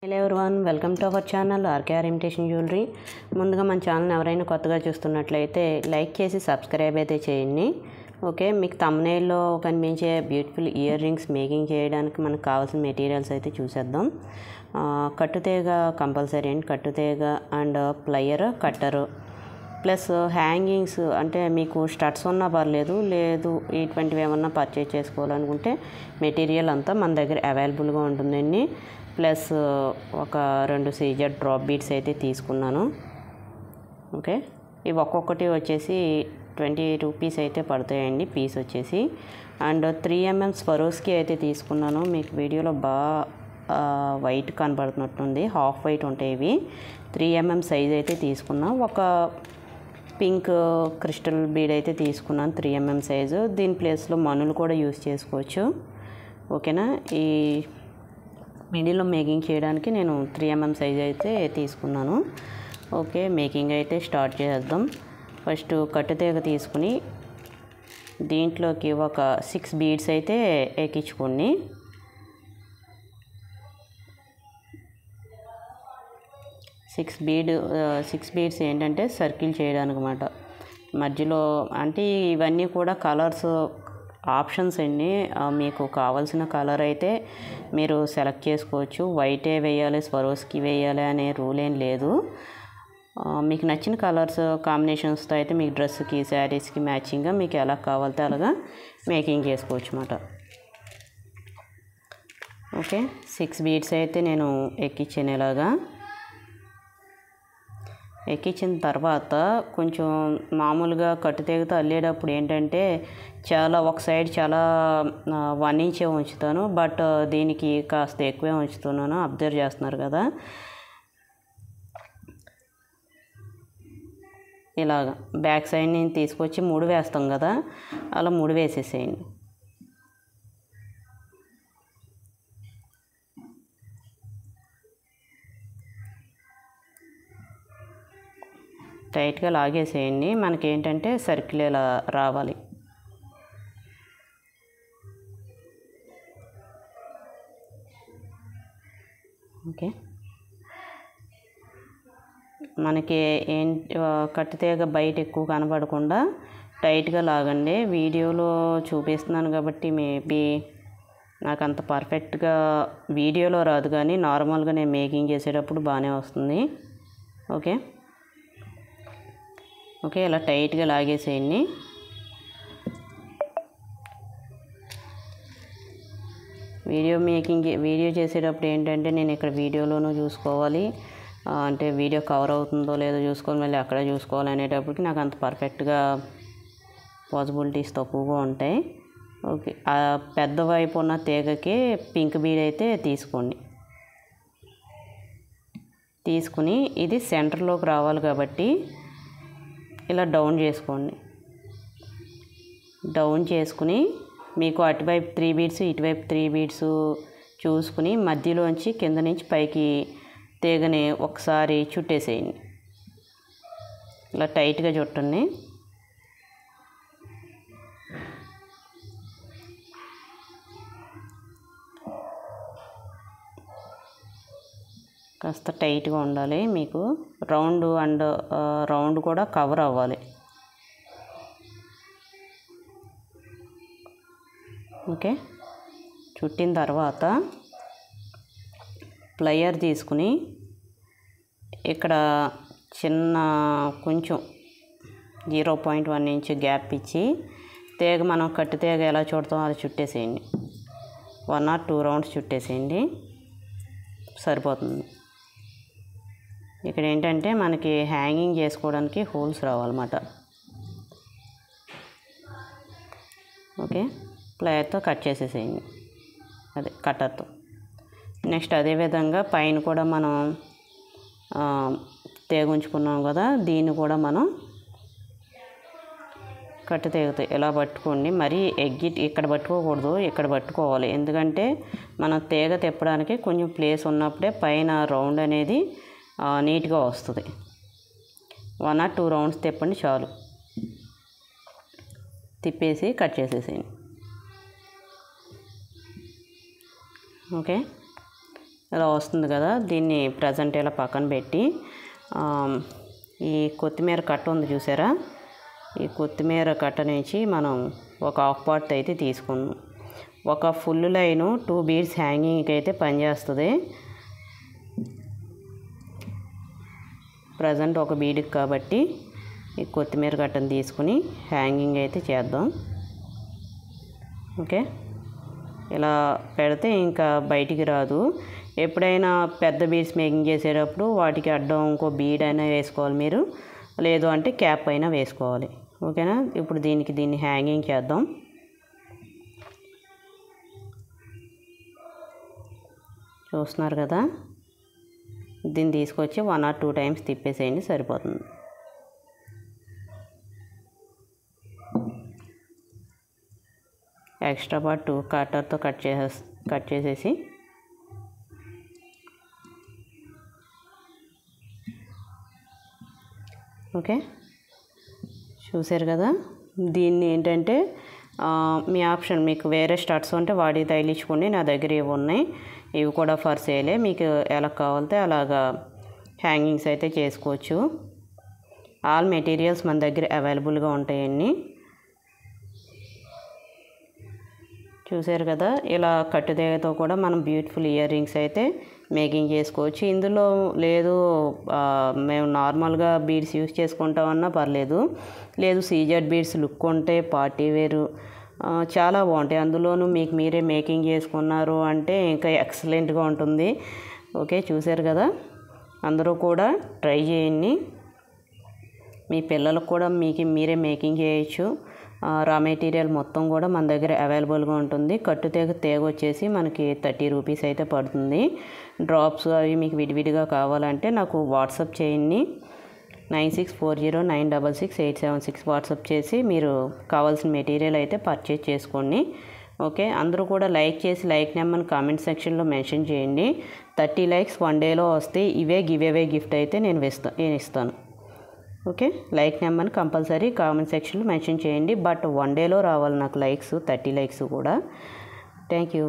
Hello everyone, welcome to our channel RKR imitation jewellery. ముందుగా మన channel ఎవరైనా కొత్తగా చూస్తున్నట్లయితే లైక్ చేసి సబ్స్క్రైబ్ అయితే చేయండి. ఓకే, మీకు థంబ్నెయిల్లో కనిపించే బ్యూటిఫుల్ ఇయర్ రింగ్స్ మేకింగ్ చేయడానికి మనకు కావాల్సిన మెటీరియల్స్ అయితే చూసేద్దాం. కట్టుతీగ కంపల్సరీ అండి, కట్టుతీగ అండ్ ప్లయర్, కట్టరు ప్లస్ హ్యాంగింగ్స్. అంటే మీకు స్టడ్స్ ఉన్నా పర్లేదు, లేదు ఇటువంటివి ఏమన్నా పర్చేజ్ చేసుకోవాలనుకుంటే మెటీరియల్ అంతా మన దగ్గర అవైలబుల్గా ఉంటుందండి. ప్లస్ ఒక 2 సీజెడ్ డ్రాప్ బీడ్స్ అయితే తీసుకున్నాను. ఓకే, ఇవి ఒక్కొక్కటి వచ్చేసి 20 రూపీస్ అయితే పడతాయండి పీస్ వచ్చేసి. అండ్ 3 mm స్వరోస్కి అయితే తీసుకున్నాను. మీకు వీడియోలో బాగా వైట్ కనబడుతున్నట్టుంది, హాఫ్ వైట్ ఉంటాయి ఇవి. 3 mm సైజ్ అయితే తీసుకున్నాం. ఒక పింక్ క్రిస్టల్ బీడ్ అయితే తీసుకున్నాను 3 mm సైజు. దీని ప్లేస్లో మనులు కూడా యూజ్ చేసుకోవచ్చు. ఓకేనా, ఈ మిడిల్లో మేకింగ్ చేయడానికి నేను 3 mm సైజ్ అయితే తీసుకున్నాను. ఓకే, మేకింగ్ అయితే స్టార్ట్ చేద్దాం. ఫస్ట్ కట్టుతీగ తీసుకుని దీంట్లోకి ఒక 6 బీడ్స్ అయితే ఎక్కించుకోండి. సిక్స్ బీడ్స్ ఏంటంటే సర్కిల్ చేయడానికి అన్నమాట. మధ్యలో అంటే ఇవన్నీ కూడా కలర్స్ ఆప్షన్స్ అండి. మీకు కావాల్సిన కలర్ అయితే మీరు సెలెక్ట్ చేసుకోవచ్చు. వైటే వేయాలి, స్వరోస్కి వేయాలి అనే రూల్ ఏం లేదు. మీకు నచ్చిన కలర్స్ కాంబినేషన్స్తో అయితే మీకు డ్రెస్కి, శారీస్కి మ్యాచింగ్గా మీకు ఎలా కావాలితే అలాగా మేకింగ్ చేసుకోవచ్చు అన్నమాట. ఓకే, 6 బీడ్స్ అయితే నేను ఎక్కించాను. ఇలాగా ఎక్కించిన తర్వాత కొంచెం మామూలుగా కట్టుతీగతో అల్లేటప్పుడు ఏంటంటే ఒక సైడ్ చాలా 1 inch ఉంచుతాను, బట్ దీనికి కాస్త ఎక్కువే ఉంచుతున్నాను. అబ్జర్వ్ చేస్తున్నారు కదా, ఇలాగా బ్యాక్ సైడ్ నేను తీసుకొచ్చి 3 వేస్తాం కదా, అలా 3 వేసేసేయండి. టైట్గా లాగేసేయండి. మనకేంటంటే సర్కిల్ ఇలా రావాలి. ఓకే, మనకి కట్టుతీగ బయట ఎక్కువ కనపడకుండా టైట్గా లాగండి. వీడియోలో చూపిస్తున్నాను కాబట్టి మేబీ నాకు అంత పర్ఫెక్ట్గా వీడియోలో రాదు, కానీ నార్మల్గా నేను మేకింగ్ చేసేటప్పుడు బాగానే వస్తుంది. ఓకే ఓకే, ఇలా టైట్గా లాగేసేయండి. వీడియో చేసేటప్పుడు ఏంటంటే నేను ఇక్కడ వీడియోలోనూ చూసుకోవాలి, అంటే వీడియో కవర్ అవుతుందో లేదో చూసుకోవాలి, మళ్ళీ అక్కడ చూసుకోవాలి అనేటప్పటికి నాకు అంత పర్ఫెక్ట్గా పాసిబిలిటీస్ తక్కువగా ఉంటాయి. ఓకే, ఆ పెద్ద వైపు ఉన్న తీగకి పింక్ బీడ్ అయితే తీసుకోండి. తీసుకుని ఇది సెంటర్లోకి రావాలి కాబట్టి ఇలా డౌన్ చేసుకోండి. డౌన్ చేసుకుని మీకు అటువైపు 3 బీడ్స్, ఇటువైపు 3 బీడ్స్ చూసుకుని మధ్యలోంచి కింద నుంచి పైకి తీగని ఒకసారి చుట్టేసేయండి. ఇలా టైట్గా చుట్టండి. కాస్త టైట్గా ఉండాలి మీకు. రౌండ్ కూడా కవర్ అవ్వాలి. ఓకే, చుట్టిన తర్వాత ప్లయర్ తీసుకుని ఇక్కడ చిన్న కొంచెం 0.1 inch గ్యాప్ ఇచ్చి తీగ మనం కట్టు తీగ ఎలా చుడతాం అలా చుట్టేసేయండి. 1 or 2 రౌండ్స్ చుట్టేసేయండి, సరిపోతుంది. ఇక్కడ ఏంటంటే మనకి హ్యాంగింగ్ చేసుకోవడానికి హోల్స్ రావాలన్నమాట. ఓకే, ప్లయర్తో కట్ చేసేసేయండి, అదే కట్టర్తో. నెక్స్ట్ అదేవిధంగా పైన కూడా మనం తీగ ఉంచుకున్నాం కదా, దీన్ని కూడా మనం కట్టు తీగతో ఇలా పట్టుకోండి. మరి ఇక్కడ పట్టుకోకూడదు, ఇక్కడ పట్టుకోవాలి. ఎందుకంటే మనం తీగ తిప్పడానికి కొంచెం ప్లేస్ ఉన్నప్పుడే పైన రౌండ్ అనేది నీట్గా వస్తుంది. 1 or 2 రౌండ్స్ తిప్పండి చాలు. తిప్పేసి కట్ చేసేసేయండి. ఓకే, ఇలా వస్తుంది కదా, దీన్ని ప్రజెంట్ ఇలా పక్కన పెట్టి ఈ కొత్తిమీర కట్ట ఉంది చూసారా, ఈ కొత్తిమీర కట్ట నుంచి మనం ఒక హాఫ్ పార్ట్ అయితే తీసుకున్నాం. ఒక ఫుల్ లైను 2 బీడ్స్ హ్యాంగింగ్కి అయితే పనిచేస్తుంది. ప్రజెంట్ ఒక బీడ్కి కాబట్టి ఈ కొత్తిమీర కట్టను తీసుకుని హ్యాంగింగ్ అయితే చేద్దాం. ఓకే, ఇలా పెడితే ఇంకా బయటికి రాదు. ఎప్పుడైనా పెద్ద బీడ్స్ మేకింగ్ చేసేటప్పుడు వాటికి అడ్డం ఇంకో బీడ్ అయినా వేసుకోవాలి మీరు, లేదు అంటే క్యాప్ అయినా వేసుకోవాలి. ఓకేనా, ఇప్పుడు దీన్ని హ్యాంగింగ్ చేద్దాం. చూస్తున్నారు కదా, దీన్ని తీసుకొచ్చి 1 or 2 టైమ్స్ తిప్పేసేయండి, సరిపోతుంది. ఎక్స్ట్రా పార్ట్ కట్టర్తో కట్ చేసేసి ఓకే, చూసారు కదా. దీన్ని ఏంటంటే మీ ఆప్షన్, మీకు వేరే స్టడ్స్ ఉంటే వాడి తగిలించుకోండి. నా దగ్గర ఇవి ఉన్నాయి, ఇవి కూడా ఫర్ సేలే. మీకు ఎలా కావాలితే అలాగా హ్యాంగింగ్స్ అయితే చేసుకోవచ్చు. ఆల్ మెటీరియల్స్ మన దగ్గర అవైలబుల్గా ఉంటాయండి. చూసారు కదా, ఇలా కట్టుదేగతో కూడా మనం బ్యూటిఫుల్ ఇయర్ రింగ్స్ అయితే మేకింగ్ చేసుకోవచ్చు. ఇందులో లేదు మేము నార్మల్గా బీడ్స్ యూస్ చేసుకుంటామన్నా పర్లేదు, లేదు సీజెడ్ బీడ్స్ లుక్ ఉంటే పార్టీ వేరు చాలా బాగుంటాయి. అందులోనూ మీకు మీరే మేకింగ్ చేసుకున్నారు అంటే ఇంకా ఎక్సలెంట్గా ఉంటుంది. ఓకే, చూసారు కదా, అందరూ కూడా ట్రై చేయండి. మీ పిల్లలకు కూడా మీరే మేకింగ్ చేయొచ్చు. రా మెటీరియల్ మొత్తం కూడా మన దగ్గర అవైలబుల్గా ఉంటుంది. తేగ వచ్చేసి మనకి 30 రూపీస్ అయితే పడుతుంది. డ్రాప్స్ అవి మీకు విడివిడిగా కావాలంటే నాకు వాట్సాప్ చేయండి. 9640966876 వాట్సాప్ చేసి మీరు కావాల్సిన మెటీరియల్ అయితే పర్చేజ్ చేసుకోండి. ఓకే, అందరూ కూడా లైక్ చేసి లైక్ నెంబర్ని కామెంట్ సెక్షన్లో మెన్షన్ చేయండి. 30 లైక్స్ 1 డేలో వస్తే ఇవే గివ్ గిఫ్ట్ అయితే నేను ఇస్తాను. ఓకే, లైక్ నెంబర్ని కంపల్సరీ కామెంట్ సెక్షన్లో మెన్షన్ చేయండి. బట్ 1 డేలో రావాలి నాకు లైక్స్, 30 లైక్స్ కూడా. Thank you.